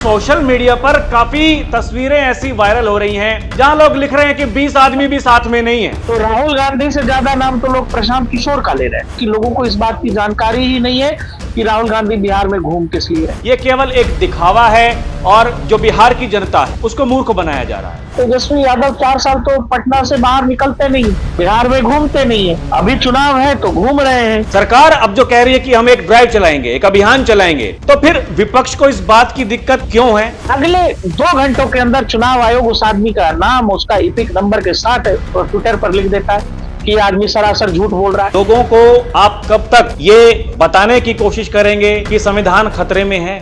Social media पर काफी तस्वीरें ऐसी वायरल हो रही हैं जहां लोग लिख रहे हैं कि 20 आदमी भी साथ में नहीं है। तो राहुल गांधी से ज्यादा नाम तो लोग प्रशांत किशोर का ले रहे हैं कि लोगों को इस बात की जानकारी ही नहीं है कि राहुल गांधी बिहार में घूम किस लिए है। ये केवल एक दिखावा है और जो बिहार की जनता है उसको मूर्ख बनाया जा रहा है। तेजस्वी यादव 4 साल तो पटना से बाहर निकलते नहीं, बिहार में घूमते नहीं है। अभी चुनाव है तो घूम रहे हैं। सरकार अब जो कह रही है कि हम एक ड्राइव चलाएंगे, एक अभियान चलाएंगे, तो फिर विपक्ष को इस बात की दिक्कत क्यों है? अगले 2 घंटों के अंदर चुनाव आयोग उस आदमी का नाम उसका इपिक नंबर के साथ ट्विटर पर लिख देता है कि आदमी सरासर झूठ बोल रहा है। लोगों को आप कब तक ये बताने की कोशिश करेंगे कि संविधान खतरे में है?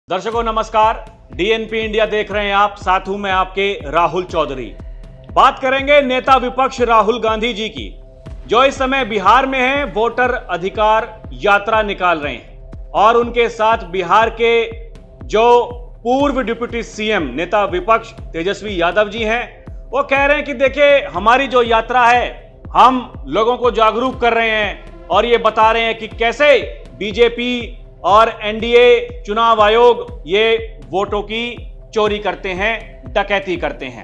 दर्शकों नमस्कार, डीएनपी इंडिया देख रहे हैं आप, साथ हूं मैं आपके राहुल चौधरी। बात करेंगे नेता विपक्ष राहुल गांधी जी की, जो इस समय बिहार में हैं, वोटर अधिकार यात्रा निकाल रहे हैं और उनके साथ बिहार के जो पूर्व डिप्टी सीएम नेता विपक्ष तेजस्वी यादव जी हैं, वो कह रहे हैं कि देखिए हमारी जो यात्रा है, हम लोगों को जागरूक कर रहे हैं और ये बता रहे हैं कि कैसे बीजेपी और एनडीए चुनाव आयोग ये वोटों की चोरी करते हैं, डकैती करते हैं।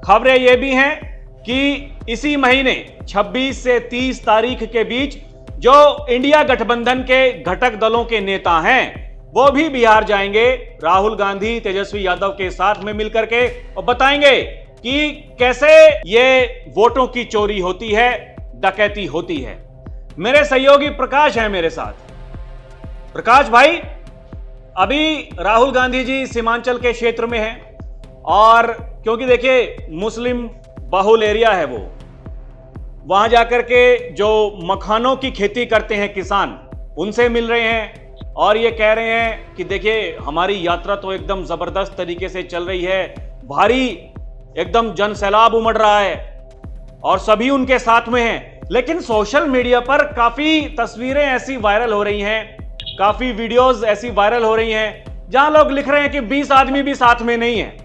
खबरें ये भी हैं कि इसी महीने 26 से 30 तारीख के बीच जो इंडिया गठबंधन के घटक दलों के नेता हैं वो भी बिहार जाएंगे राहुल गांधी तेजस्वी यादव के साथ में मिलकर के और बताएंगे कि कैसे ये वोटों की चोरी होती है, डकैती होती है। मेरे सहयोगी प्रकाश है मेरे साथ। प्रकाश भाई, अभी राहुल गांधी जी सीमांचल के क्षेत्र में हैं और क्योंकि देखिए मुस्लिम बहुल एरिया है, वो वहां जाकर के जो मखानों की खेती करते हैं किसान, उनसे मिल रहे हैं और ये कह रहे हैं कि देखिए हमारी यात्रा तो एकदम जबरदस्त तरीके से चल रही है, भारी एकदम जन सैलाब उमड़ रहा है और सभी उनके साथ में हैं। लेकिन सोशल मीडिया पर काफी तस्वीरें ऐसी वायरल हो रही हैं, काफी वीडियोस ऐसी वायरल हो रही हैं जहां लोग लिख रहे हैं कि 20 आदमी भी साथ में नहीं है।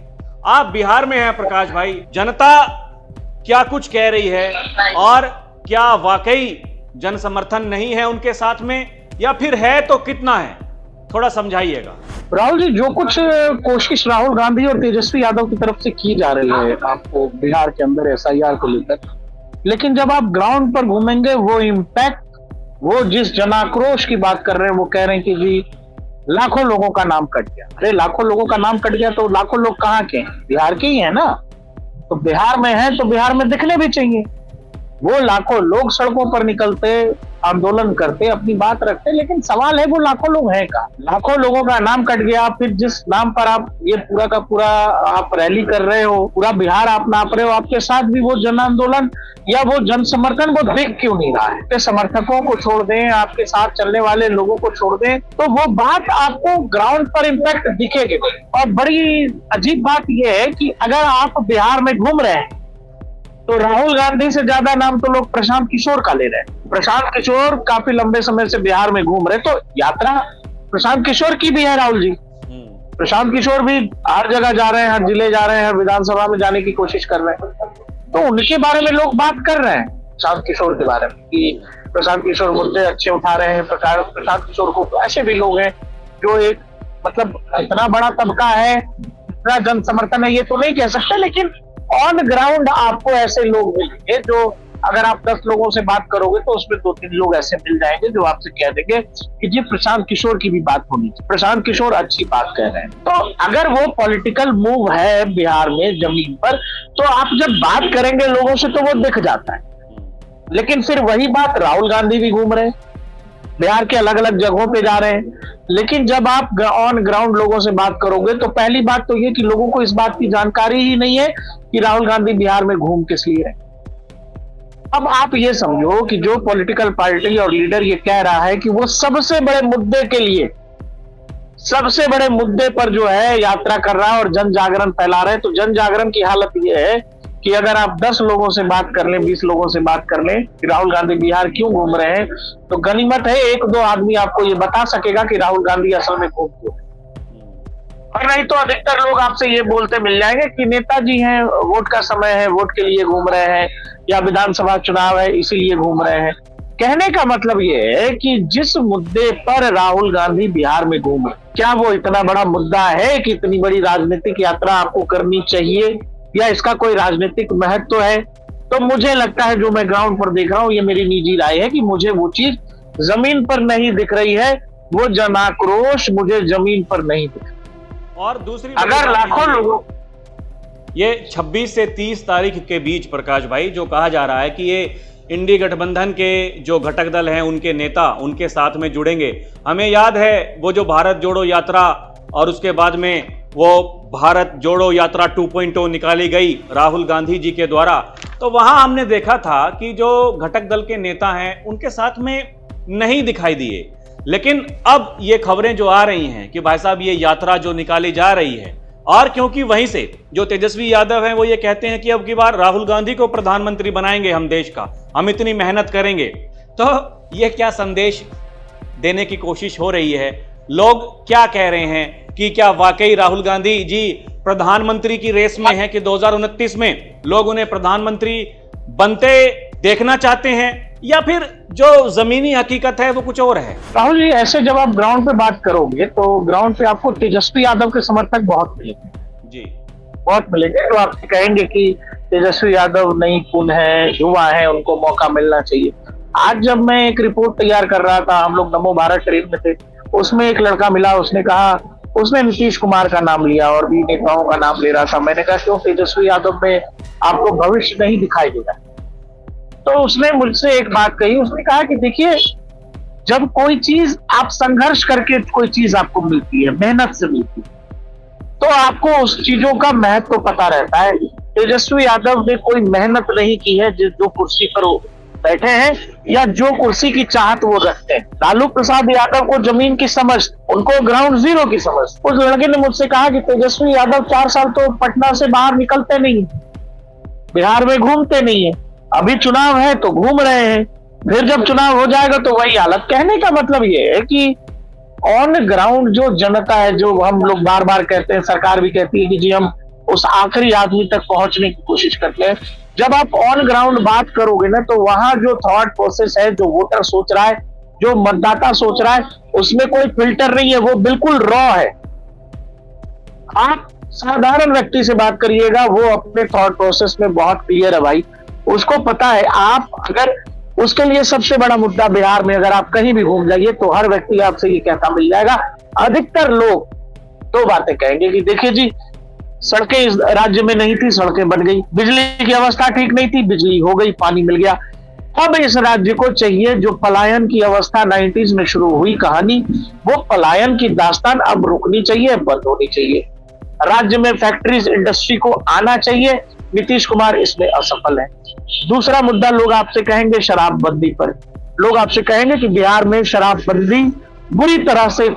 आप बिहार में हैं प्रकाश भाई, जनता क्या कुछ कह रही है और क्या वाकई जन समर्थन नहीं है उनके साथ में, या फिर है तो कितना है, थोड़ा समझाइएगा। राहुल जी, जो कुछ कोशिश राहुल गांधी और तेजस्वी यादव की तरफ से की जा रही है आपको बिहार के अंदर एसआईआर को लेकर, लेकिन जब आप ग्राउंड पर घूमेंगे वो इम्पैक्ट, वो जिस जनाक्रोश की बात कर रहे हैं, वो कह रहे हैं कि जी लाखों लोगों का नाम कट गया। अरे लाखों लोगों का नाम कट गया तो लाखों लोग कहाँ के हैं? बिहार के ही है ना। तो बिहार में है तो बिहार में दिखने भी चाहिए। वो लाखों लोग सड़कों पर निकलते, आंदोलन करते, अपनी बात रखते, लेकिन सवाल है वो लाखों लोग हैं कहाँ? लाखों लोगों का नाम कट गया, फिर जिस नाम पर आप ये पूरा का पूरा आप रैली कर रहे हो, पूरा बिहार आप नाप रहे हो, आपके साथ भी वो जन आंदोलन या वो जन समर्थन वो दिख क्यों नहीं रहा है? समर्थकों को छोड़ दें, आपके साथ चलने वाले लोगों को छोड़ दें, तो वो बात आपको ग्राउंड पर इम्पैक्ट दिखेगी। और बड़ी अजीब बात यह है कि अगर आप बिहार में घूम रहे हैं तो राहुल गांधी से ज्यादा नाम तो लोग प्रशांत किशोर का ले रहे हैं। प्रशांत किशोर काफी लंबे समय से बिहार में घूम रहे, तो यात्रा प्रशांत किशोर की भी है राहुल जी। प्रशांत किशोर भी हर जगह जा रहे हैं, हर जिले जा रहे हैं, हर विधानसभा में जाने की कोशिश कर रहे हैं, तो उनके बारे में लोग बात कर रहे हैं प्रशांत किशोर के बारे में कि प्रशांत किशोर मुद्दे अच्छे उठा रहे हैं। प्रशांत किशोर को ऐसे भी लोग हैं जो एक मतलब इतना बड़ा तबका है, इतना जन समर्थन है ये तो नहीं कह सकते, लेकिन ऑन ग्राउंड आपको ऐसे लोग मिलेंगे जो अगर आप 10 लोगों से बात करोगे तो उसमें 2-3 लोग ऐसे मिल जाएंगे जो आपसे कह देंगे कि जी प्रशांत किशोर की भी बात होनी चाहिए, प्रशांत किशोर अच्छी बात कह रहे हैं। तो अगर वो पॉलिटिकल मूव है बिहार में जमीन पर, तो आप जब बात करेंगे लोगों से तो वो दिख जाता है। लेकिन फिर वही बात राहुल गांधी भी घूम रहे हैं, बिहार के अलग अलग जगहों पे जा रहे हैं, लेकिन जब आप ऑन ग्राउंड लोगों से बात करोगे तो पहली बात तो ये कि लोगों को इस बात की जानकारी ही नहीं है कि राहुल गांधी बिहार में घूम किस लिए रहे। अब आप ये समझो कि जो पॉलिटिकल पार्टी और लीडर ये कह रहा है कि वो सबसे बड़े मुद्दे के लिए, सबसे बड़े मुद्दे पर जो है यात्रा कर रहा है और जन जागरण फैला रहे हैं, तो जन जागरण की हालत ये है कि अगर आप 10 लोगों से बात कर लें, 20 लोगों से बात कर लें कि राहुल गांधी बिहार क्यों घूम रहे हैं, तो गनीमत है 1-2 आदमी आपको ये बता सकेगा कि राहुल गांधी असल में घूम क्यों। और नहीं तो अधिकतर लोग आपसे ये बोलते मिल जाएंगे कि नेताजी हैं, वोट का समय है, वोट के लिए घूम रहे हैं, या विधानसभा चुनाव है इसीलिए घूम रहे हैं। कहने का मतलब ये है कि जिस मुद्दे पर राहुल गांधी बिहार में घूमे, क्या वो इतना बड़ा मुद्दा है कि इतनी बड़ी राजनीतिक यात्रा आपको करनी चाहिए, या इसका कोई राजनीतिक महत्व है? तो मुझे लगता है, जो मैं ग्राउंड पर देख रहा हूँ, ये मेरी निजी राय है कि मुझे वो चीज जमीन पर नहीं दिख रही है, वो जनाक्रोश मुझे जमीन पर नहीं दिख रहा। और दूसरी अगर लाखों लोगों, ये 26 से 30 तारीख के बीच प्रकाश भाई जो कहा जा रहा है कि ये इंडी गठबंधन के जो घटक दल हैं उनके नेता उनके साथ में जुड़ेंगे। हमें याद है वो जो भारत जोड़ो यात्रा और उसके बाद में वो भारत जोड़ो यात्रा 2.0 निकाली गई राहुल गांधी जी के द्वारा, तो वहां हमने देखा था कि जो घटक दल के नेता हैं उनके साथ में नहीं दिखाई दिए। लेकिन अब ये खबरें जो आ रही हैं कि भाई साहब ये यात्रा जो निकाली जा रही है, और क्योंकि वहीं से जो तेजस्वी यादव हैं वो ये कहते हैं कि अब की बार राहुल गांधी को प्रधानमंत्री बनाएंगे हम देश का, हम इतनी मेहनत करेंगे, तो ये क्या संदेश देने की कोशिश हो रही है? लोग क्या कह रहे हैं कि क्या वाकई राहुल गांधी जी प्रधानमंत्री की रेस में हैं कि 2029 में लोग उन्हें प्रधानमंत्री बनते देखना चाहते हैं, या फिर जो जमीनी हकीकत है वो कुछ और है? राहुल जी, ऐसे जब आप ग्राउंड पे बात करोगे तो ग्राउंड पे आपको तेजस्वी यादव के समर्थक बहुत मिलेंगे जी, बहुत मिलेंगे। तो आप कहेंगे कि तेजस्वी यादव नई खून है, युवा है, उनको मौका मिलना चाहिए। आज जब मैं एक रिपोर्ट तैयार कर रहा था, हम लोग नमो भारत ट्रेन में थे, उसमें एक लड़का मिला, उसने कहा, उसने नीतीश कुमार का नाम लिया और भी नेताओं का नाम ले रहा था। मैंने कहा क्यों, तेजस्वी यादव में आपको भविष्य नहीं दिखाई देगा? तो उसने मुझसे एक बात कही, उसने कहा कि देखिए, जब कोई चीज आप संघर्ष करके कोई चीज आपको मिलती है, मेहनत से मिलती है, तो आपको उस चीजों का महत्व पता रहता है। तेजस्वी यादव ने कोई मेहनत नहीं की है जो कुर्सी पर वो बैठे हैं या जो कुर्सी की चाहत वो रखते हैं। लालू प्रसाद यादव को जमीन की समझ, उनको ग्राउंड जीरो की समझ। उस लड़के ने मुझसे कहा कि तेजस्वी यादव 4 साल तो पटना से बाहर निकलते नहीं, बिहार में घूमते नहीं है, अभी चुनाव है तो घूम रहे हैं, फिर जब चुनाव हो जाएगा तो वही हालत। कहने का मतलब ये है कि ऑन ग्राउंड जो जनता है, जो हम लोग बार बार कहते हैं, सरकार भी कहती है कि जी हम उस आखिरी आदमी तक पहुंचने की कोशिश करते हैं, जब आप ऑन ग्राउंड बात करोगे ना, तो वहां जो थॉट प्रोसेस है, जो वोटर सोच रहा है, जो मतदाता सोच रहा है, उसमें कोई फिल्टर नहीं है, वो बिल्कुल रॉ है। आप साधारण व्यक्ति से बात करिएगा, वो अपने थॉट प्रोसेस में बहुत क्लियर है भाई, उसको पता है। आप अगर उसके लिए सबसे बड़ा मुद्दा बिहार में अगर आप कहीं भी घूम जाइए तो हर व्यक्ति आपसे ये कहता मिल जाएगा। अधिकतर लोग 2 बातें कहेंगे कि देखिए जी, सड़कें इस राज्य में नहीं थी, सड़कें बन गई, बिजली की अवस्था ठीक नहीं थी, बिजली हो गई, पानी मिल गया। अब इस राज्य को चाहिए, जो पलायन की अवस्था 90s में शुरू हुई कहानी, वो पलायन की दास्तान अब रुकनी चाहिए, बंद होनी चाहिए। राज्य में फैक्ट्रीज, इंडस्ट्री को आना चाहिए। नीतीश कुमार इसमें असफल है। दूसरा मुद्दा लोग आपसे कहेंगे शराबबंदी पर। लोग आपसे कहेंगे कि बिहार में शराबबंदी बुरी तरह से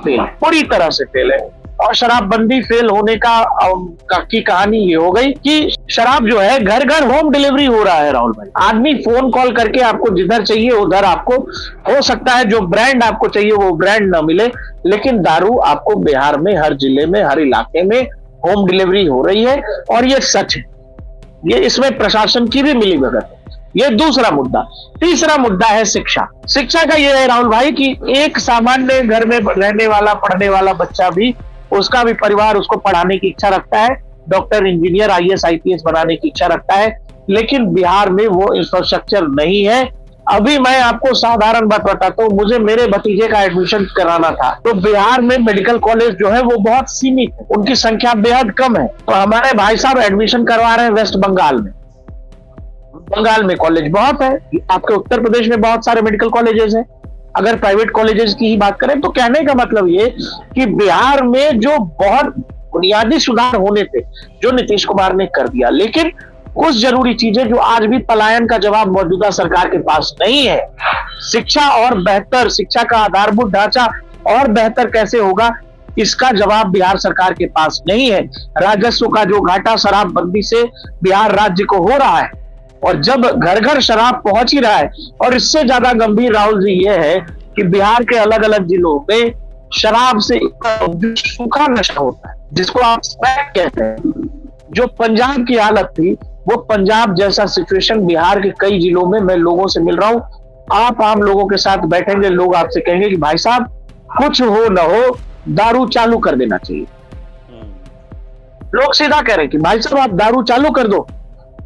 फेल है। और शराबबंदी फेल होने की कहानी ये हो गई कि शराब जो है घर घर होम डिलीवरी हो रहा है। राहुल भाई, आदमी फोन कॉल करके आपको जिधर चाहिए उधर आपको, हो सकता है जो ब्रांड आपको चाहिए वो ब्रांड न मिले, लेकिन दारू आपको बिहार में हर जिले में, हर इलाके में होम डिलीवरी हो रही है। और ये सच है, ये इसमें प्रशासन की भी मिलीभगत है। ये दूसरा मुद्दा। तीसरा मुद्दा है शिक्षा। शिक्षा का ये है राहुल भाई कि एक सामान्य घर में रहने वाला, पढ़ने वाला बच्चा भी, उसका भी परिवार उसको पढ़ाने की इच्छा रखता है, डॉक्टर, इंजीनियर, IAS IPS बनाने की इच्छा रखता है, लेकिन बिहार में वो इंफ्रास्ट्रक्चर नहीं है। अभी मैं आपको साधारण बात बताता हूँ, मुझे मेरे भतीजे का एडमिशन कराना था, तो बिहार में मेडिकल कॉलेज जो है वो बहुत सीमित है, उनकी संख्या बेहद कम है। तो हमारे भाई साहब एडमिशन करवा रहे हैं वेस्ट बंगाल में। बंगाल में कॉलेज बहुत है, आपके उत्तर प्रदेश में बहुत सारे मेडिकल कॉलेजेस हैं। अगर प्राइवेट कॉलेजेस की ही बात करें तो कहने का मतलब ये कि बिहार में जो बहुत बुनियादी सुधार होने थे, जो नीतीश कुमार ने कर दिया, लेकिन कुछ जरूरी चीजें जो आज भी पलायन का जवाब मौजूदा सरकार के पास नहीं है। शिक्षा और बेहतर, शिक्षा का आधारभूत ढांचा और बेहतर कैसे होगा, इसका जवाब बिहार सरकार के पास नहीं है। राजस्व का जो घाटा शराबबंदी से बिहार राज्य को हो रहा है, और जब घर घर शराब पहुंच ही रहा है, और इससे ज्यादा गंभीर राहुल जी ये है कि बिहार के अलग अलग जिलों में शराब से सूखा नशा होता है, जिसको आप स्मैक कहते हैं। जो पंजाब की हालत थी, वो पंजाब जैसा सिचुएशन बिहार के कई जिलों में मैं लोगों से मिल रहा हूं, आप आम लोगों के साथ बैठेंगे, लोग आपसे कहेंगे कि भाई साहब कुछ हो न हो दारू चालू कर देना चाहिए। लोग सीधा कह रहे हैं कि भाई साहब आप दारू चालू कर दो,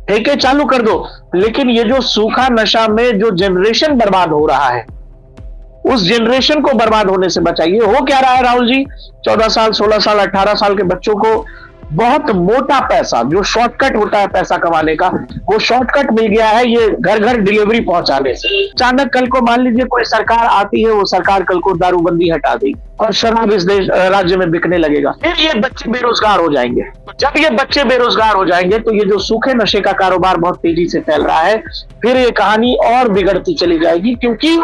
ठेके चालू कर दो, लेकिन ये जो सूखा नशा में जो जनरेशन बर्बाद हो रहा है, उस जनरेशन को बर्बाद होने से बचाइए। हो क्या रहा है राहुल जी, 14 साल 16 साल 18 साल के बच्चों को बहुत मोटा पैसा, जो शॉर्टकट होता है पैसा कमाने का, वो शॉर्टकट मिल गया है ये घर घर डिलीवरी पहुंचाने से। अचानक कल को मान लीजिए कोई सरकार आती है, वो सरकार कल को दारूबंदी हटा देगी और शराब इस देश राज्य में बिकने लगेगा, फिर ये बच्चे बेरोजगार हो जाएंगे। जब ये बच्चे बेरोजगार हो जाएंगे तो ये जो सूखे नशे का कारोबार बहुत तेजी से फैल रहा है, फिर ये कहानी और बिगड़ती चली जाएगी। क्योंकि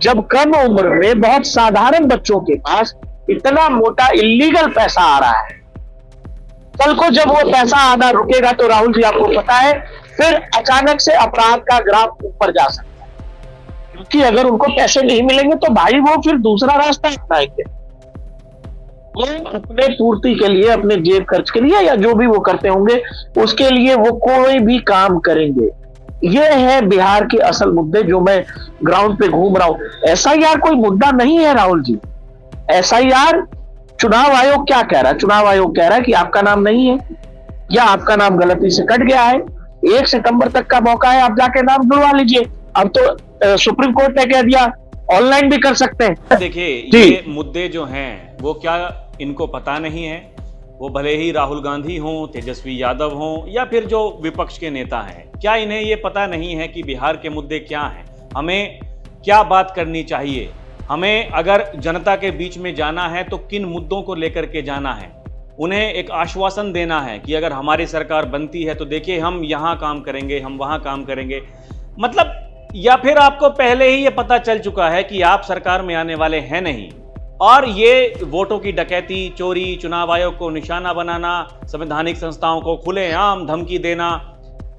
जब कम उम्र में बहुत साधारण बच्चों के पास इतना मोटा इलीगल पैसा आ रहा है, कल को जब वो पैसा आना रुकेगा तो राहुल जी आपको पता है फिर अचानक से अपराध का ग्राफ ऊपर जा सकता है। क्योंकि अगर उनको पैसे नहीं मिलेंगे तो भाई वो फिर दूसरा रास्ता अपनाएंगे। वो अपने पूर्ति के लिए, अपने जेब खर्च के लिए या जो भी वो करते होंगे उसके लिए वो कोई भी काम करेंगे। ये है बिहार के असल मुद्दे जो मैं ग्राउंड पे घूम रहा हूं। एसआईआर कोई मुद्दा नहीं है राहुल जी। एसआईआर चुनाव आयोग क्या कह रहा है? चुनाव आयोग कह रहा है कि आपका नाम नहीं है या आपका नाम गलती से कट गया है, 1 सितंबर तक का मौका है, आप जाके नाम जुड़वा लीजिए। अब तो सुप्रीम कोर्ट ने कह दिया ऑनलाइन भी कर सकते हैं। देखिए ये मुद्दे जो हैं वो क्या इनको पता नहीं है? वो भले ही राहुल गांधी हों, तेजस्वी यादव हों या फिर जो विपक्ष के नेता हैं, क्या इन्हें ये पता नहीं है कि बिहार के मुद्दे क्या हैं, हमें क्या बात करनी चाहिए, हमें अगर जनता के बीच में जाना है तो किन मुद्दों को लेकर के जाना है, उन्हें एक आश्वासन देना है कि अगर हमारी सरकार बनती है तो देखिए हम यहाँ काम करेंगे, हम वहाँ काम करेंगे। मतलब या फिर आपको पहले ही ये पता चल चुका है कि आप सरकार में आने वाले हैं नहीं, और ये वोटों की डकैती, चोरी, चुनाव आयोग को निशाना बनाना, संवैधानिक संस्थाओं को खुलेआम धमकी देना,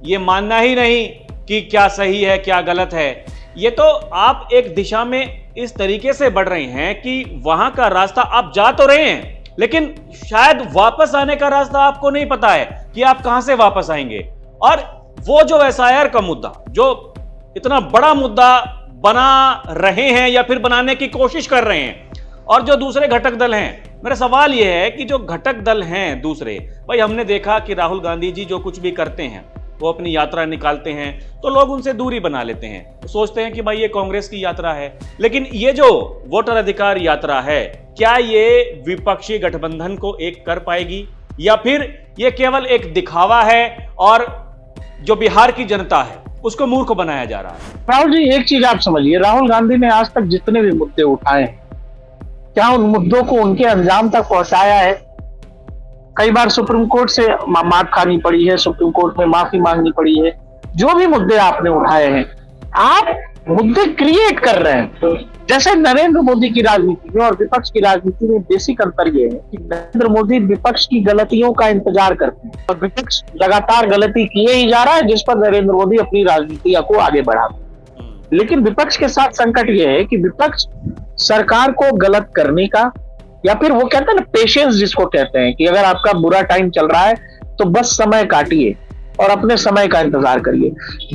ये मानना ही नहीं कि क्या सही है क्या गलत है। ये तो आप एक दिशा में इस तरीके से बढ़ रहे हैं कि वहां का रास्ता आप जा तो रहे हैं, लेकिन शायद वापस आने का रास्ता आपको नहीं पता है कि आप कहां से वापस आएंगे। और वो जो एसआईआर का मुद्दा, जो इतना बड़ा मुद्दा बना रहे हैं या फिर बनाने की कोशिश कर रहे हैं, और जो दूसरे घटक दल हैं, मेरा सवाल यह है कि जो घटक दल हैं दूसरे, भाई हमने देखा कि राहुल गांधी जी जो कुछ भी करते हैं, वो अपनी यात्रा निकालते हैं तो लोग उनसे दूरी बना लेते हैं, तो सोचते हैं कि भाई ये कांग्रेस की यात्रा है। लेकिन ये जो वोटर अधिकार यात्रा है, क्या ये विपक्षी गठबंधन को एक कर पाएगी या फिर ये केवल एक दिखावा है और जो बिहार की जनता है उसको मूर्ख बनाया जा रहा है? राहुल जी एक चीज आप समझिए, राहुल गांधी ने आज तक जितने भी मुद्दे उठाए हैं, क्या उन मुद्दों को उनके अंजाम तक पहुंचाया है? कई बार सुप्रीम कोर्ट से मात खानी पड़ी है, सुप्रीम कोर्ट में माफी मांगनी पड़ी है। जो भी मुद्दे आपने उठाए हैं, आप मुद्दे क्रिएट कर रहे हैं। जैसे नरेंद्र मोदी की राजनीति में और विपक्ष की राजनीति में बेसिक अंतर यह है कि नरेंद्र मोदी विपक्ष की गलतियों का इंतजार करते हैं और विपक्ष लगातार गलती किए ही जा रहा है, जिस पर नरेंद्र मोदी अपनी राजनीति को आगे बढ़ाते हैं। लेकिन विपक्ष के साथ संकट यह है कि विपक्ष सरकार को गलत करने का, या फिर वो कहते हैं ना पेशेंस जिसको कहते हैं, कि अगर आपका बुरा टाइम चल रहा है तो बस समय काटिए और अपने समय का इंतजार करिए।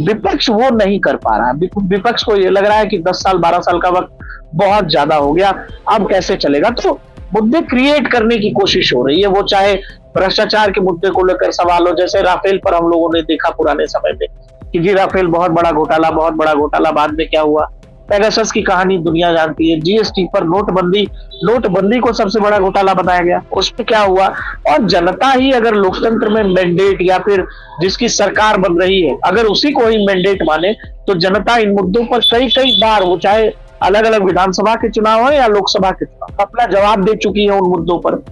विपक्ष वो नहीं कर पा रहा है। विपक्ष को ये लग रहा है कि 10 साल 12 साल का वक्त बहुत ज्यादा हो गया, अब कैसे चलेगा। तो मुद्दे क्रिएट करने की कोशिश हो रही है, वो चाहे भ्रष्टाचार के मुद्दे को लेकर सवाल हो, जैसे राफेल पर हम लोगों ने देखा पुराने समय में कि जी राफेल बहुत बड़ा घोटाला, बहुत बड़ा घोटाला। बाद में क्या हुआ, पेगासस की कहानी दुनिया जानती है। जीएसटी पर नोटबंदी को सबसे बड़ा घोटाला बनाया गया, उसमें क्या हुआ। और जनता ही अगर लोकतंत्र में मैंडेट या फिर जिसकी सरकार बन रही है, अगर उसी को ही मैंडेट माने, तो जनता इन मुद्दों पर कई बार, वो चाहे अलग अलग विधानसभा के चुनाव हो या लोकसभा के चुनाव, अपना जवाब दे चुकी है उन मुद्दों पर।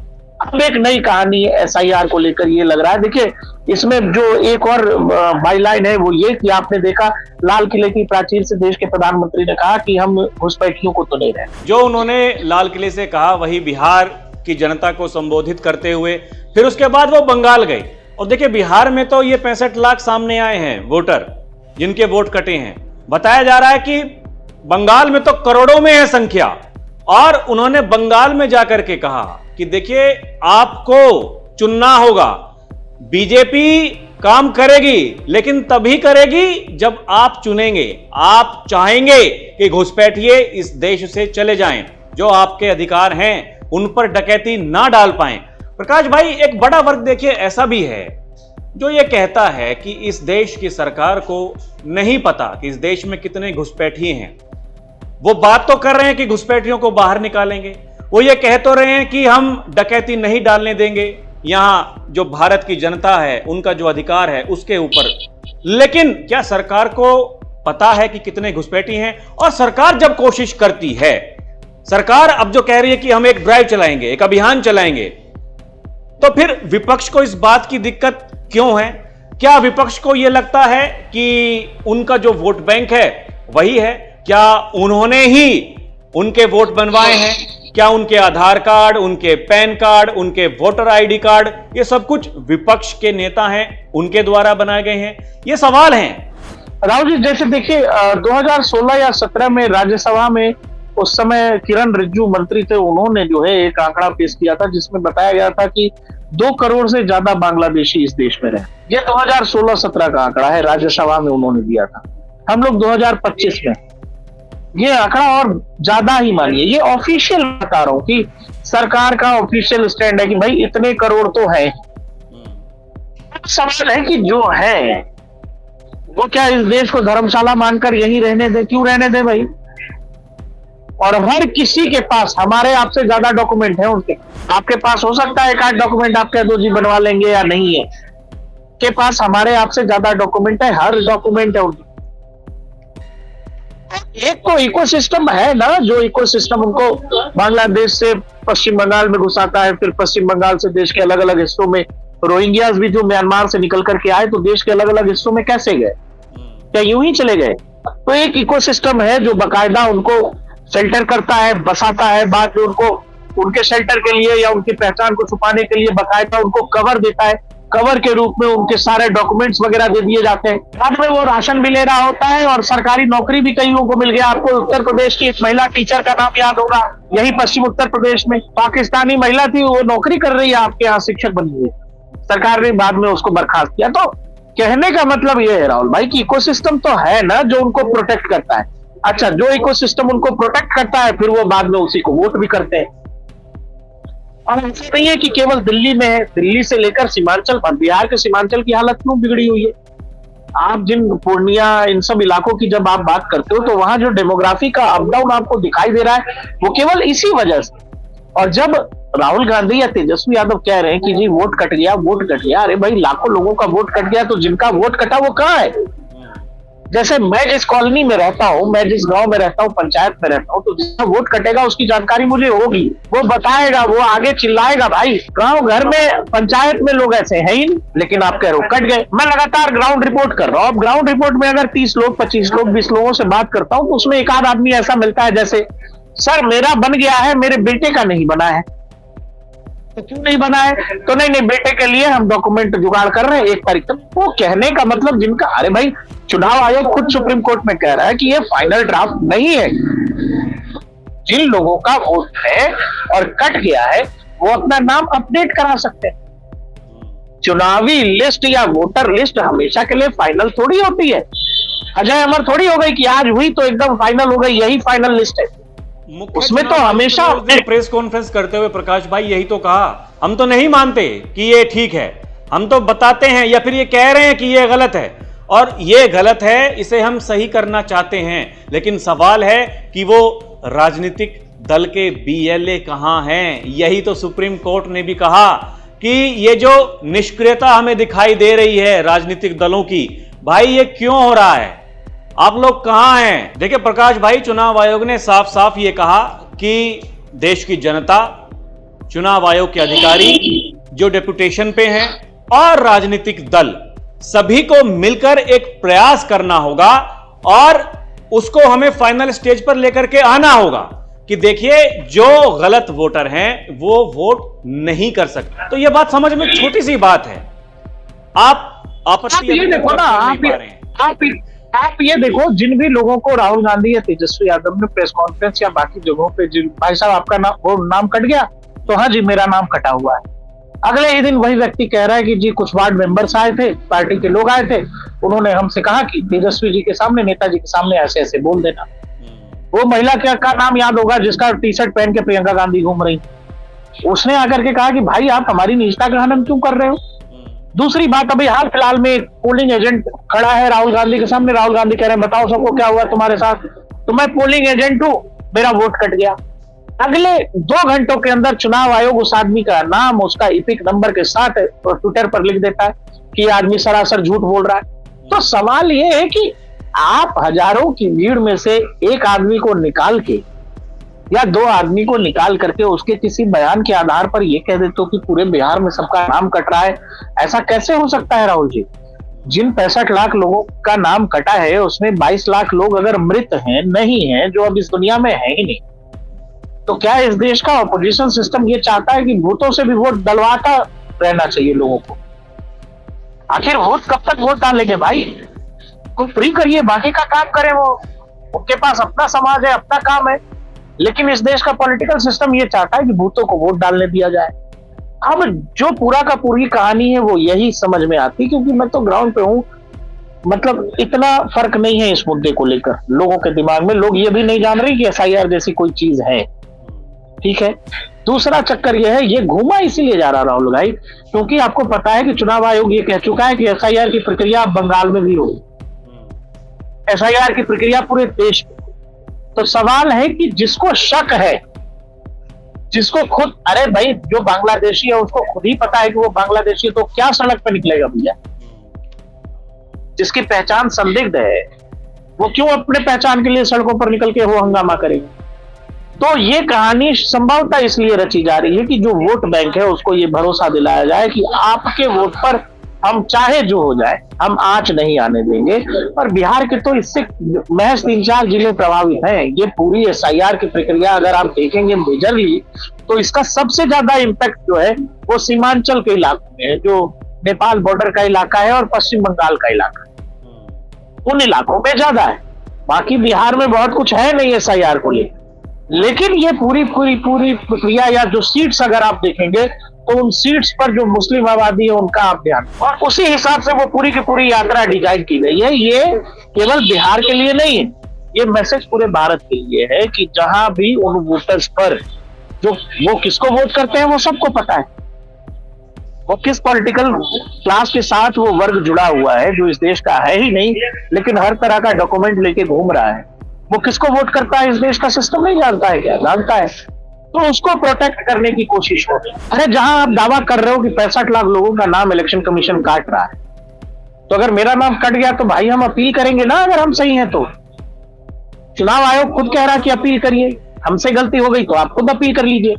अब एक नई कहानी है एसआईआर को लेकर, ये लग रहा है। देखिए इसमें जो एक और बाईलाइन है वो ये कि आपने देखा लाल किले की प्राचीर से देश के प्रधानमंत्री ने कहा कि हम घुसपैठियों को तो नहीं रहे। जो उन्होंने लाल किले से कहा वही बिहार की जनता को संबोधित करते हुए फिर उसके बाद वो बंगाल गए। और देखिए बिहार में तो ये 65 लाख सामने आए हैं वोटर जिनके वोट कटे हैं। बताया जा रहा है कि बंगाल में तो करोड़ों में है संख्या। और उन्होंने बंगाल में जाकर के कहा कि देखिए आपको चुनना होगा, बीजेपी काम करेगी, लेकिन तभी करेगी जब आप चुनेंगे, आप चाहेंगे कि घुसपैठिए इस देश से चले जाएं, जो आपके अधिकार हैं उन पर डकैती ना डाल पाएं। प्रकाश भाई, एक बड़ा वर्ग देखिए ऐसा भी है जो ये कहता है कि इस देश की सरकार को नहीं पता कि इस देश में कितने घुसपैठिए हैं। वो बात तो कर रहे हैं कि घुसपैठियों को बाहर निकालेंगे, वो ये कह तो रहे हैं कि हम डकैती नहीं डालने देंगे, यहां जो भारत की जनता है उनका जो अधिकार है उसके ऊपर। लेकिन क्या सरकार को पता है कि कितने घुसपैठी हैं? और सरकार जब कोशिश करती है, सरकार अब जो कह रही है कि हम एक ड्राइव चलाएंगे, एक अभियान चलाएंगे, तो फिर विपक्ष को इस बात की दिक्कत क्यों है? क्या विपक्ष को यह लगता है कि उनका जो वोट बैंक है वही है? क्या उन्होंने ही उनके वोट बनवाए हैं? क्या उनके आधार कार्ड, उनके पैन कार्ड, उनके वोटर आईडी कार्ड, ये सब कुछ विपक्ष के नेता हैं उनके द्वारा बनाए गए हैं? ये सवाल हैं। राहुल जी, जैसे देखिए 2016 या 17 में राज्यसभा में उस समय किरण रिजिजू मंत्री थे, उन्होंने जो है एक आंकड़ा पेश किया था जिसमें बताया गया था कि 2 करोड़ से ज्यादा बांग्लादेशी इस देश में रहे। ये 2016-17 का आंकड़ा है, राज्यसभा में उन्होंने दिया था। हम लोग 2025 में, ये आंकड़ा और ज्यादा ही मानिए, ये ऑफिशियल बता रहा हूं कि सरकार का ऑफिशियल स्टैंड है कि भाई इतने करोड़ तो है। सवाल है कि जो है वो क्या इस देश को धर्मशाला मानकर यहीं रहने दे? क्यों रहने दे भाई? और हर किसी के पास हमारे आपसे ज्यादा डॉक्यूमेंट है उनके। आपके पास हो सकता है एक आध डॉक्यूमेंट आप कह दो जी बनवा लेंगे या नहीं है, के पास हमारे आपसे ज्यादा डॉक्यूमेंट है, हर डॉक्यूमेंट है उनके। एक तो इकोसिस्टम है ना, जो इकोसिस्टम उनको बांग्लादेश से पश्चिम बंगाल में घुसाता है, फिर पश्चिम बंगाल से देश के अलग अलग हिस्सों में। रोहिंग्यास भी जो म्यांमार से निकल करके आए तो देश के अलग अलग हिस्सों में कैसे गए? क्या यूं ही चले गए? तो एक इकोसिस्टम है जो बकायदा उनको शेल्टर करता है, बसाता है, बाद में उनको उनके शेल्टर के लिए या उनकी पहचान को छुपाने के लिए बकायदा उनको कवर देता है। कवर के रूप में उनके सारे डॉक्यूमेंट्स वगैरह दे दिए जाते हैं। बाद में वो राशन भी ले रहा होता है और सरकारी नौकरी भी कईयों को मिल गया। आपको उत्तर प्रदेश की एक महिला टीचर का नाम याद होगा, यही पश्चिम उत्तर प्रदेश में पाकिस्तानी महिला थी, वो नौकरी कर रही है, आपके यहाँ शिक्षक बनी हुई। सरकार ने बाद में उसको बर्खास्त किया। तो कहने का मतलब ये है राहुल भाई कि इकोसिस्टम तो है ना जो उनको प्रोटेक्ट करता है। अच्छा, जो इकोसिस्टम उनको प्रोटेक्ट करता है फिर वो बाद में उसी को वोट भी करते हैं। और ऐसा नहीं है कि केवल दिल्ली में है, दिल्ली से लेकर सीमांचल, बिहार के सीमांचल की हालत क्यों बिगड़ी हुई है? आप जिन पूर्णिया इन सब इलाकों की जब आप बात करते हो तो वहां जो डेमोग्राफी का अप डाउन आपको दिखाई दे रहा है वो केवल इसी वजह से। और जब राहुल गांधी या तेजस्वी यादव कह रहे हैं कि जी वोट कट गया, वोट कट गया, अरे भाई लाखों लोगों का वोट कट गया तो जिनका वोट कटा वो कहाँ है? जैसे मैं जिस कॉलोनी में रहता हूँ, मैं जिस गांव में रहता हूँ, पंचायत में रहता हूँ, तो जिसका वोट कटेगा उसकी जानकारी मुझे होगी, वो बताएगा, वो आगे चिल्लाएगा। भाई गांव घर में पंचायत में लोग ऐसे हैं ही, लेकिन आप कह रहे हो कट गए। मैं लगातार ग्राउंड रिपोर्ट कर रहा हूँ। अब ग्राउंड रिपोर्ट में अगर 30 लोग, 25 लोग, 20 लोगों से बात करता हूँ तो उसमें एक आध आदमी ऐसा मिलता है जैसे सर मेरा बन गया है, मेरे बेटे का नहीं बना है। तो क्यों नहीं बना है? तो नहीं बेटे के लिए हम डॉक्यूमेंट जुगाड़ कर रहे हैं 1 तारीख तक। वो कहने का मतलब जिनका, अरे भाई चुनाव आयोग खुद सुप्रीम कोर्ट में कह रहा है कि ये फाइनल ड्राफ्ट नहीं है। जिन लोगों का वोट है और कट गया है वो अपना नाम अपडेट करा सकते हैं। चुनावी लिस्ट या वोटर लिस्ट हमेशा के लिए फाइनल थोड़ी होती है। अजय अमर थोड़ी हो गई कि आज हुई तो एकदम फाइनल हो गई, यही फाइनल लिस्ट है। उसमें तो हमेशा प्रेस कॉन्फ्रेंस करते हुए प्रकाश भाई यही तो कहा, हम तो नहीं मानते कि ये ठीक है, हम तो बताते हैं या फिर ये कह रहे हैं कि ये गलत है और ये गलत है, इसे हम सही करना चाहते हैं। लेकिन सवाल है कि वो राजनीतिक दल के बीएलए कहां हैं? यही तो सुप्रीम कोर्ट ने भी कहा कि ये जो निष्क्रियता हमें दिखाई दे रही है राजनीतिक दलों की, भाई ये क्यों हो रहा है? आप लोग कहां हैं? देखिए प्रकाश भाई, चुनाव आयोग ने साफ साफ ये कहा कि देश की जनता, चुनाव आयोग के अधिकारी जो डेपुटेशन पे हैं और राजनीतिक दल, सभी को मिलकर एक प्रयास करना होगा और उसको हमें फाइनल स्टेज पर लेकर के आना होगा कि देखिए जो गलत वोटर हैं वो वोट नहीं कर सकते। तो यह बात समझ में छोटी सी बात है। आप ये देखो ना, आप ये देखो, जिन भी लोगों को राहुल गांधी या तेजस्वी यादव ने प्रेस कॉन्फ्रेंस या बाकी जगहों पे, जिन भाई साहब आपका नाम कट गया, तो हाँ जी मेरा नाम कटा हुआ है। अगले ही दिन वही व्यक्ति कह रहा है कि जी कुछ वार्ड मेंबर्स आए थे, पार्टी के लोग आए थे, उन्होंने हमसे कहा कि तेजस्वी जी के सामने, नेताजी के सामने ऐसे ऐसे बोल देना। वो महिला क्या का नाम याद होगा जिसका टी शर्ट पहन के प्रियंका गांधी घूम रही, उसने आकर के कहा कि भाई आप हमारी निजता का हनन क्यों कर रहे हो। दूसरी बात, अभी हाल फिलहाल में एक पोलिंग एजेंट खड़ा है राहुल गांधी के सामने, राहुल गांधी कह रहे हैं बताओ सबको क्या हुआ तुम्हारे साथ, तो मैं पोलिंग एजेंट हूं, मेरा वोट कट गया। अगले 2 घंटों के अंदर चुनाव आयोग उस आदमी का नाम उसका इपिक नंबर के साथ ट्विटर पर लिख देता है कि आदमी सरासर झूठ बोल रहा है। तो सवाल ये है कि आप हजारों की भीड़ में से एक आदमी को निकाल के या 2 आदमी को निकाल करके उसके किसी बयान के आधार पर यह कह देते हो कि पूरे बिहार में सबका नाम कट रहा है, ऐसा कैसे हो सकता है राहुल जी। जिन 65 लाख लोगों का नाम कटा है उसमें 22 लाख लोग अगर मृत हैं, नहीं है, जो अब इस दुनिया में है ही नहीं, तो क्या इस देश का ऑपोजिशन सिस्टम ये चाहता है कि भूतों से भी वोट डलवाता रहना चाहिए लोगों को। आखिर वोट कब तक वोट डालेंगे भाई, को फ्री करिए, बाकी का काम करें, वो उनके पास अपना समाज है, अपना काम है। लेकिन इस देश का पॉलिटिकल सिस्टम ये चाहता है कि भूतों को वोट डालने दिया जाए। अब जो पूरा का पूरी कहानी है वो यही समझ में आती, क्योंकि मैं तो ग्राउंड पे हूँ, मतलब इतना फर्क नहीं है इस मुद्दे को लेकर लोगों के दिमाग में। लोग ये भी नहीं जान रहे कि एसआईआर जैसी कोई चीज है, ठीक है। दूसरा चक्कर यह है, ये घूमा इसीलिए जा रहा राहुल भाई, क्योंकि आपको पता है कि चुनाव आयोग ये कह चुका है कि एसआईआर की प्रक्रिया बंगाल में भी होगी, एसआईआर की प्रक्रिया पूरे देश में। तो सवाल है कि जिसको शक है, जिसको खुद, अरे भाई जो बांग्लादेशी है उसको खुद ही पता है कि वो बांग्लादेशी है, तो क्या सड़क पे निकलेगा भैया। जिसकी पहचान संदिग्ध है वो क्यों अपने पहचान के लिए सड़कों पर निकल के वो हंगामा करेगा। तो ये कहानी संभवतः इसलिए रची जा रही है कि जो वोट बैंक है उसको ये भरोसा दिलाया जाए कि आपके वोट पर हम चाहे जो हो जाए हम आंच नहीं आने देंगे। और बिहार के तो इससे महज 3-4 जिले प्रभावित हैं। ये पूरी एसआईआर की प्रक्रिया अगर आप देखेंगे मेजरली, तो इसका सबसे ज्यादा इम्पैक्ट जो है वो सीमांचल के इलाकों में है, जो नेपाल बॉर्डर का इलाका है और पश्चिम बंगाल का इलाका, उन इलाकों में ज्यादा है। बाकी बिहार में बहुत कुछ है नहीं एसआईआर को लेकर। लेकिन ये पूरी प्रक्रिया या जो सीट्स अगर आप देखेंगे तो उन सीट्स पर जो मुस्लिम आबादी है उनका आप ध्यान, और उसी हिसाब से वो पूरी की पूरी यात्रा डिजाइन की गई है। ये केवल बिहार के लिए नहीं है, ये मैसेज पूरे भारत के लिए है कि जहां भी उन वोटर्स पर जो वो किसको वोट करते हैं वो सबको पता है, वो किस पॉलिटिकल क्लास के साथ वो वर्ग जुड़ा हुआ है जो इस देश का है ही नहीं, लेकिन हर तरह का डॉक्यूमेंट लेके घूम रहा है। वो किसको वोट करता है इस देश का सिस्टम नहीं जानता है क्या? जानता है। तो उसको प्रोटेक्ट करने की कोशिश हो रही है। अरे जहां आप दावा कर रहे हो कि 65 लाख लोगों का नाम इलेक्शन कमीशन काट रहा है, तो अगर मेरा नाम कट गया तो भाई हम अपील करेंगे ना, अगर हम सही हैं तो। चुनाव आयोग खुद कह रहा है कि अपील करिए, हमसे गलती हो गई तो आप खुद अपील कर लीजिए।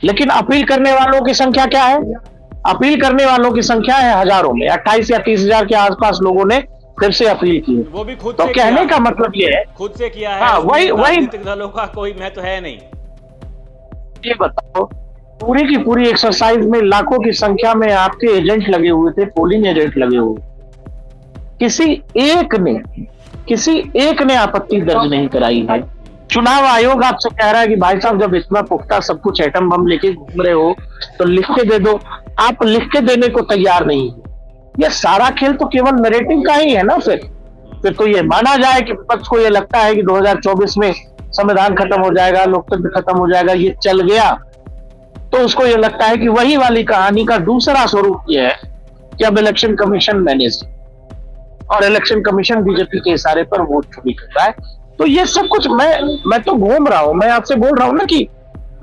लेकिन अपील करने वालों की संख्या क्या है? अपील करने वालों की संख्या है हजारों में, 28 या 30 हजार के आसपास लोगों ने फिर से अपील की। वो भी खुद तो से कहने का मतलब ये है, खुद से किया है। हाँ, वही राजनीतिक दलों का कोई महत्व है नहीं। ये बताओ, पूरी की पूरी एक्सरसाइज में लाखों की संख्या में आपके एजेंट लगे हुए थे, पोलिंग एजेंट लगे हुए, किसी एक ने आपत्ति दर्ज नहीं कराई है। चुनाव आयोग आपसे कह रहा है कि भाई साहब जब इतना पुख्ता सब कुछ एटम बम लेके घूम रहे हो तो लिख के दे दो, आप लिख के देने को तैयार नहीं है। ये सारा खेल तो केवल नैरेटिव का ही है ना। फिर तो ये माना जाए कि विपक्ष को ये लगता है कि 2024 में संविधान खत्म हो जाएगा, लोकतंत्र खत्म हो जाएगा, ये चल गया, तो उसको ये लगता है कि वही वाली कहानी का दूसरा स्वरूप ये है कि अब इलेक्शन कमीशन मैनेज, और इलेक्शन कमीशन बीजेपी के इशारे पर वोट चोरी करता है। तो ये सब कुछ मैं तो घूम रहा हूं, मैं आपसे बोल रहा हूं ना कि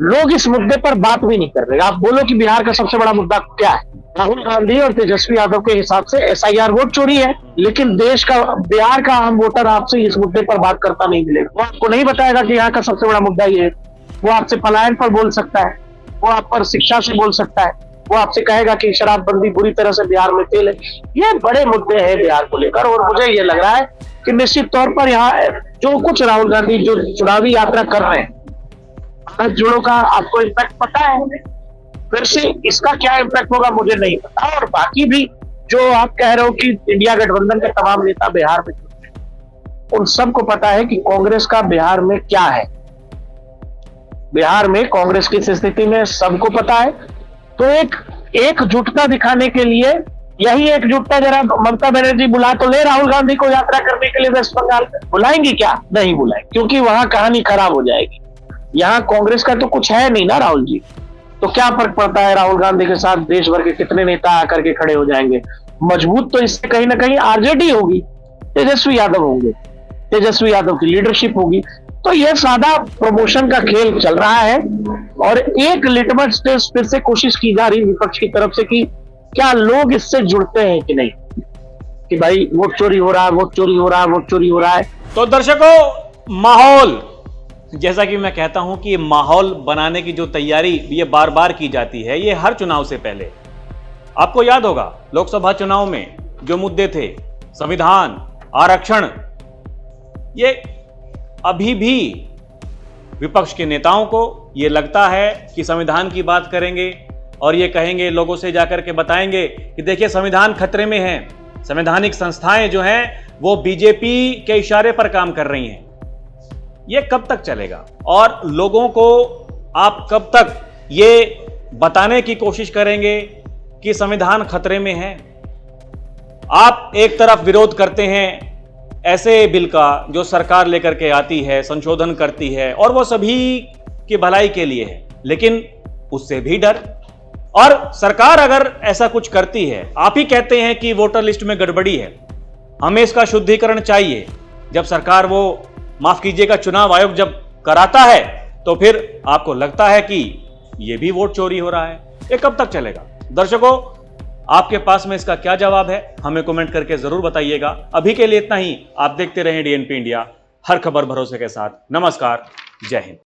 लोग इस मुद्दे पर बात भी नहीं कर रहे। आप बोलो कि बिहार का सबसे बड़ा मुद्दा क्या है? राहुल गांधी और तेजस्वी यादव के हिसाब से एसआईआर वोट चोरी है, लेकिन बिहार का आम वोटर आपसे इस मुद्दे पर बात करता नहीं मिलेगा। वो आपको नहीं बताएगा कि यहाँ का सबसे बड़ा मुद्दा ये है। वो आपसे पलायन पर बोल सकता है, वो आप पर शिक्षा से बोल सकता है, वो आपसे कहेगा कि शराबबंदी बुरी तरह से बिहार में फेल है। ये बड़े मुद्दे हैं बिहार को लेकर, और मुझे ये लग रहा है कि निश्चित तौर पर यहाँ जो कुछ राहुल गांधी जो चुनावी यात्रा कर रहे हैं, भारत जोड़ो का आपको इम्पैक्ट पता है, फिर से इसका क्या इम्पैक्ट होगा मुझे नहीं पता। और बाकी भी जो आप कह रहे हो कि इंडिया गठबंधन के तमाम नेता बिहार में, उन सबको पता है कि कांग्रेस का बिहार में क्या है। बिहार में कांग्रेस की स्थिति में सबको पता है। तो एक एकजुटता दिखाने के लिए, यही एकजुटता जरा ममता बनर्जी बुला तो ले राहुल गांधी को यात्रा करने के लिए वेस्ट बंगाल, बुलाएंगी क्या? नहीं बुलाएंगे, क्योंकि वहां कहानी खराब हो जाएगी। यहाँ कांग्रेस का तो कुछ है नहीं ना राहुल जी, तो क्या फर्क पड़ता है? राहुल गांधी के साथ देश भर के कितने नेता आकर के खड़े हो जाएंगे। मजबूत तो इससे कहीं ना कहीं आरजेडी होगी, तेजस्वी यादव होंगे, तेजस्वी यादव की लीडरशिप होगी। तो यह सादा प्रमोशन का खेल चल रहा है और एक लिटमस टेस्ट फिर से कोशिश की जा रही विपक्ष की तरफ से कि क्या लोग इससे जुड़ते हैं कि नहीं, कि भाई वोट चोरी हो रहा है, वोट चोरी हो रहा है, वोट चोरी हो रहा है। तो दर्शकों, माहौल, जैसा कि मैं कहता हूं कि माहौल बनाने की जो तैयारी ये बार बार की जाती है, ये हर चुनाव से पहले। आपको याद होगा लोकसभा चुनाव में जो मुद्दे थे, संविधान, आरक्षण, ये अभी भी विपक्ष के नेताओं को ये लगता है कि संविधान की बात करेंगे और ये कहेंगे, लोगों से जाकर के बताएंगे कि देखिए संविधान खतरे में है, संवैधानिक संस्थाएं जो हैं वो बीजेपी के इशारे पर काम कर रही हैं। ये कब तक चलेगा और लोगों को आप कब तक ये बताने की कोशिश करेंगे कि संविधान खतरे में है? आप एक तरफ विरोध करते हैं ऐसे बिल का जो सरकार लेकर के आती है, संशोधन करती है और वो सभी की भलाई के लिए है, लेकिन उससे भी डर। और सरकार अगर ऐसा कुछ करती है, आप ही कहते हैं कि वोटर लिस्ट में गड़बड़ी है, हमें इसका शुद्धिकरण चाहिए, जब सरकार वो, माफ कीजिएगा, चुनाव आयोग जब कराता है तो फिर आपको लगता है कि ये भी वोट चोरी हो रहा है। ये कब तक चलेगा? दर्शकों, आपके पास में इसका क्या जवाब है, हमें कमेंट करके जरूर बताइएगा। अभी के लिए इतना ही। आप देखते रहें डीएनपी इंडिया, हर खबर भरोसे के साथ। नमस्कार, जय हिंद।